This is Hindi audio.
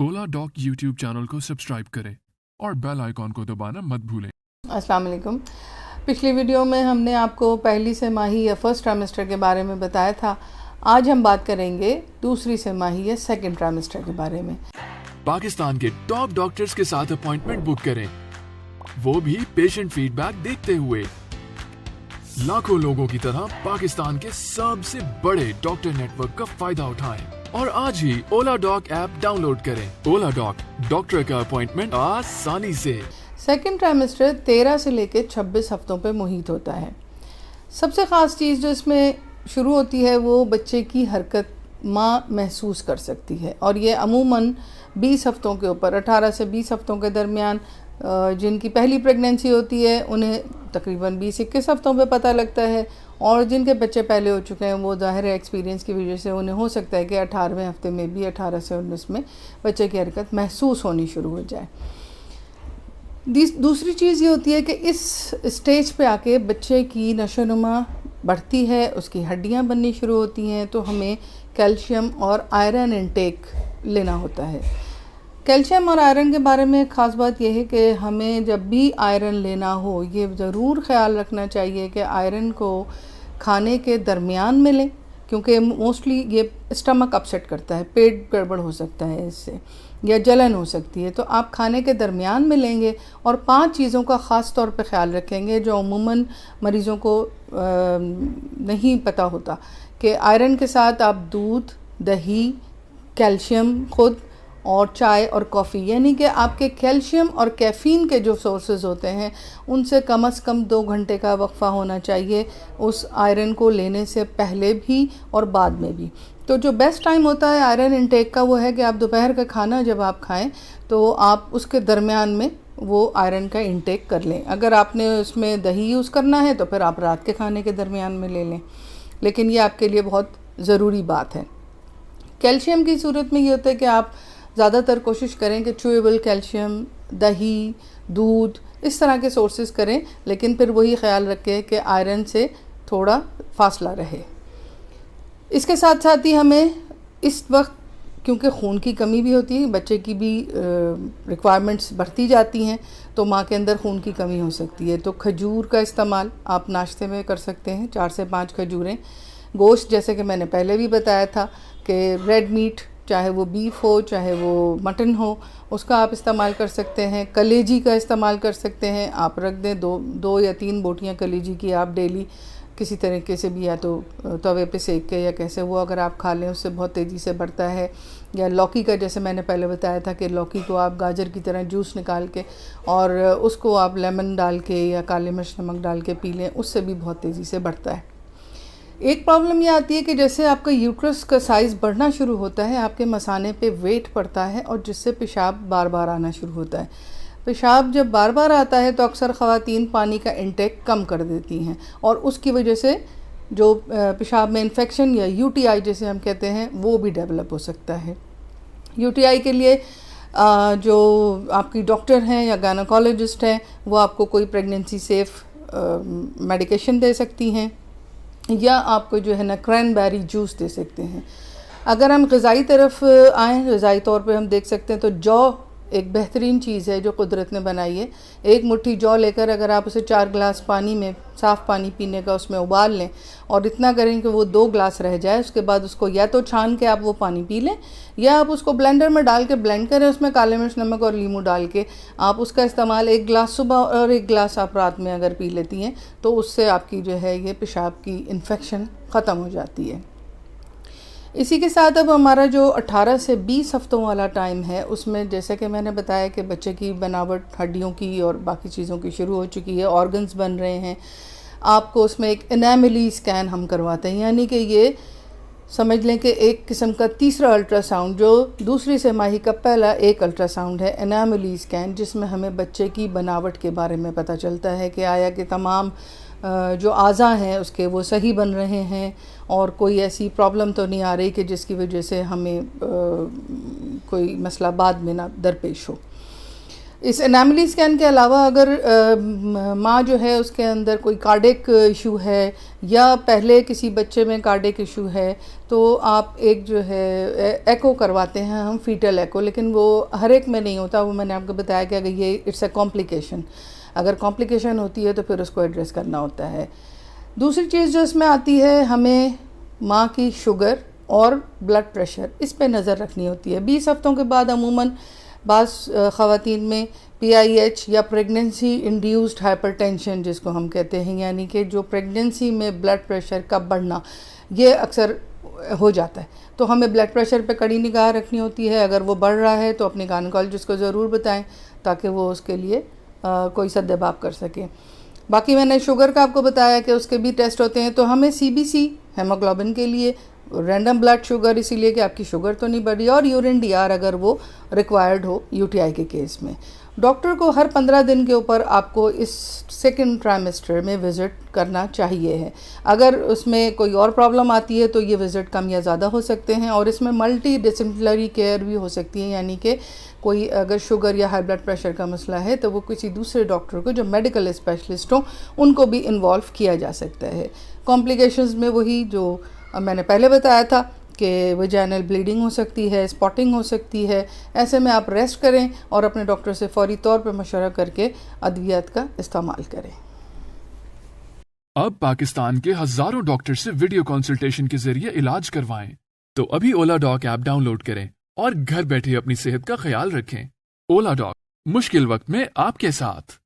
ओला डॉक यूट्यूब चैनल को सब्सक्राइब करें और बेल आइकॉन को दबाना मत भूलें। अस्सलाम वालेकुम। पिछली वीडियो में हमने आपको पहली तिमाही या फर्स्ट ट्राइमेस्टर के बारे में बताया था। आज हम बात करेंगे दूसरी तिमाही या सेकंड ट्राइमेस्टर के बारे में। पाकिस्तान के टॉप डॉक्टर्स के साथ अपॉइंटमेंट बुक करें, वो भी पेशेंट फीडबैक देखते हुए। लाखों लोगों की तरह पाकिस्तान के सबसे बड़े डॉक्टर नेटवर्क का फायदा उठाएं और आज ही ओला डॉक ऐप डाउनलोड करें। ओला डॉक, डॉक्टर का अपॉइंटमेंट आसानी से। सेकंड ट्राइमेस्टर 13 से लेकर 26 हफ्तों पे मुहित होता है। सबसे ख़ास चीज़ जो इसमें शुरू होती है वो बच्चे की हरकत माँ महसूस कर सकती है और ये अमूमन 20 हफ्तों के ऊपर 18 से 20 हफ्तों के दरमियान जिनकी पहली प्रेगनेंसी होती है उन्हें तकरीबन 20-21 हफ्तों पे पता लगता है और जिनके बच्चे पहले हो चुके हैं वो ज़ाहिर है एक्सपीरियंस की वजह से उन्हें हो सकता है कि 18वें हफ्ते में भी 18 से 19 में बच्चे की हरकत महसूस होनी शुरू हो जाए। दूसरी चीज़ ये होती है कि इस स्टेज पे आके बच्चे की नशोनुमा बढ़ती है, उसकी हड्डियां बननी शुरू होती हैं, तो हमें कैल्शियम और आयरन इनटेक लेना होता है। कैल्शियम और आयरन के बारे में ख़ास बात यह है कि हमें जब भी आयरन लेना हो ये ज़रूर ख्याल रखना चाहिए कि आयरन को खाने के दरमियान में लें, क्योंकि मोस्टली ये स्टमक अपसेट करता है, पेट गड़बड़ हो सकता है इससे या जलन हो सकती है। तो आप खाने के दरमियान में लेंगे और 5 चीज़ों का ख़ास तौर पे ख्याल रखेंगे जो अमूमन मरीज़ों को नहीं पता होता कि आयरन के साथ आप दूध, दही, कैल्शियम खुद और चाय और कॉफ़ी, यानी कि आपके कैल्शियम और कैफ़ीन के जो सोर्सेज होते हैं उनसे कम से कम 2 घंटे का वक्फ़ा होना चाहिए उस आयरन को लेने से पहले भी और बाद में भी। तो जो बेस्ट टाइम होता है आयरन इनटेक का वो है कि आप दोपहर का खाना जब आप खाएं तो आप उसके दरमियान में वो आयरन का इनटेक कर लें। अगर आपने उसमें दही यूज़ करना है तो फिर आप रात के खाने के दरमियान में ले लें, लेकिन ये आपके लिए बहुत ज़रूरी बात है। कैल्शियम की सूरत में ये होता है कि आप ज़्यादातर कोशिश करें कि च्यूएबल कैल्शियम, दही, दूध इस तरह के सोर्सेज करें, लेकिन फिर वही ख्याल रखें कि आयरन से थोड़ा फासला रहे। इसके साथ साथ ही हमें इस वक्त क्योंकि खून की कमी भी होती है, बच्चे की भी रिक्वायरमेंट्स बढ़ती जाती हैं, तो माँ के अंदर खून की कमी हो सकती है। तो खजूर का इस्तेमाल आप नाश्ते में कर सकते हैं, 4 से 5 खजूरें। गोश्त जैसे कि मैंने पहले भी बताया था कि रेड मीट, चाहे वो बीफ हो चाहे वो मटन हो, उसका आप इस्तेमाल कर सकते हैं। कलेजी का इस्तेमाल कर सकते हैं, आप रख दें 2 या 3 बोटियाँ कलेजी की आप डेली किसी तरीके से भी, या तो तवे पे सेक के या कैसे, वो अगर आप खा लें उससे बहुत तेज़ी से बढ़ता है। या लौकी का, जैसे मैंने पहले बताया था कि लौकी को आप गाजर की तरह जूस निकाल के और उसको आप लेमन डाल के या काली मिर्च नमक डाल के पी लें, उससे भी बहुत तेज़ी से बढ़ता है। एक प्रॉब्लम ये आती है कि जैसे आपका यूट्रस का साइज़ बढ़ना शुरू होता है, आपके मसाने पे वेट पड़ता है और जिससे पेशाब बार बार आना शुरू होता है। पेशाब जब बार बार आता है तो अक्सर ख़वातीन पानी का इंटेक कम कर देती हैं और उसकी वजह से जो पेशाब में इन्फेक्शन या यूटीआई जिसे हम कहते हैं वो भी डेवलप हो सकता है। यूटीआई के लिए जो आपकी डॉक्टर हैं या गायनेकोलॉजिस्ट हैं वो आपको कोई प्रेगनेंसी सेफ़ मेडिकेशन दे सकती हैं या आपको जो है ना क्रैनबेरी जूस दे सकते हैं। अगर हम ग़िज़ाई तरफ आएँ, ग़िज़ाई तौर पे हम देख सकते हैं तो जौ एक बेहतरीन चीज़ है जो कुदरत ने बनाई है। एक मुट्ठी जौ लेकर अगर आप उसे 4 गिलास पानी में, साफ़ पानी पीने का, उसमें उबाल लें और इतना करें कि वो 2 गिलास रह जाए, उसके बाद उसको या तो छान के आप वो पानी पी लें या आप उसको ब्लेंडर में डाल के ब्लेंड करें, उसमें काले मिर्च नमक और नींबू डाल के आप उसका इस्तेमाल 1 गिलास सुबह और 1 गिलास आप रात में अगर पी लेती हैं तो उससे आपकी जो है ये पेशाब की इन्फेक्शन ख़त्म हो जाती है। इसी के साथ अब हमारा जो 18 से 20 हफ्तों वाला टाइम है उसमें जैसे कि मैंने बताया कि बच्चे की बनावट हड्डियों की और बाकी चीज़ों की शुरू हो चुकी है, ऑर्गन्स बन रहे हैं। आपको उसमें एक एनामली स्कैन हम करवाते हैं, यानी कि ये समझ लें कि एक किस्म का तीसरा अल्ट्रासाउंड, जो दूसरी तिमाही का पहला एक अल्ट्रासाउंड है एनामली स्कैन, जिसमें हमें बच्चे की बनावट के बारे में पता चलता है कि आया कि तमाम जो आज़ा हैं उसके वो सही बन रहे हैं और कोई ऐसी प्रॉब्लम तो नहीं आ रही कि जिसकी वजह से हमें कोई मसला बाद में ना दरपेश हो। इस एनामली स्कैन के अलावा अगर माँ जो है उसके अंदर कोई कार्डिक इशू है या पहले किसी बच्चे में कार्डिक इशू है तो आप एक जो है एको करवाते हैं हम, फीटल एको, लेकिन वो हर एक में नहीं होता। वो मैंने आपको बताया कि अगर ये इट्स अ कॉम्प्लिकेशन, अगर कॉम्प्लिकेशन होती है तो फिर उसको एड्रेस करना होता है। दूसरी चीज़ जो इसमें आती है, हमें माँ की शुगर और ब्लड प्रेशर, इस पे नज़र रखनी होती है। 20 हफ्तों के बाद अमूमन बाज़ ख़वातीन में PIH या प्रेगनेंसी इंड्यूस्ड हाइपरटेंशन जिसको हम कहते हैं, यानी कि जो प्रेगनेंसी में ब्लड प्रेशर का बढ़ना, ये अक्सर हो जाता है। तो हमें ब्लड प्रेशर पे कड़ी निगाह रखनी होती है। अगर वो बढ़ रहा है तो अपने गायनेकोलॉजिस्ट को ज़रूर बताएं ताकि वो उसके लिए कोई सद्देबाप कर सके। बाकी मैंने शुगर का आपको बताया कि उसके भी टेस्ट होते हैं। तो हमें CBC हेमोग्लोबिन के लिए, रैंडम ब्लड शुगर इसीलिए कि आपकी शुगर तो नहीं बढ़ी, और यूरिन DR अगर वो रिक्वायर्ड हो UTI के केस में। डॉक्टर को हर 15 दिन के ऊपर आपको इस सेकंड ट्राइमेस्टर में विज़िट करना चाहिए है। अगर उसमें कोई और प्रॉब्लम आती है तो ये विज़िट कम या ज़्यादा हो सकते हैं, और इसमें मल्टी डिसिप्लिनरी केयर भी हो सकती है, यानी कि कोई अगर शुगर या हाई ब्लड प्रेशर का मसला है तो वो किसी दूसरे डॉक्टर को जो मेडिकल स्पेशलिस्ट हों उनको भी इन्वॉल्व किया जा सकता है। कॉम्प्लिकेशंस में वही जो मैंने पहले बताया था कि वजाइनल ब्लीडिंग हो सकती है, स्पॉटिंग हो सकती है। ऐसे में आप रेस्ट करें और अपने डॉक्टर से फौरी तौर पर मशवरा करके अद्वियात का इस्तेमाल करें। अब पाकिस्तान के हजारों डॉक्टर से वीडियो कंसल्टेशन के जरिए इलाज करवाएं। तो अभी ओला डॉक ऐप डाउनलोड करें और घर बैठे अपनी सेहत का ख्याल रखें। ओला डॉक, मुश्किल वक्त में आपके साथ।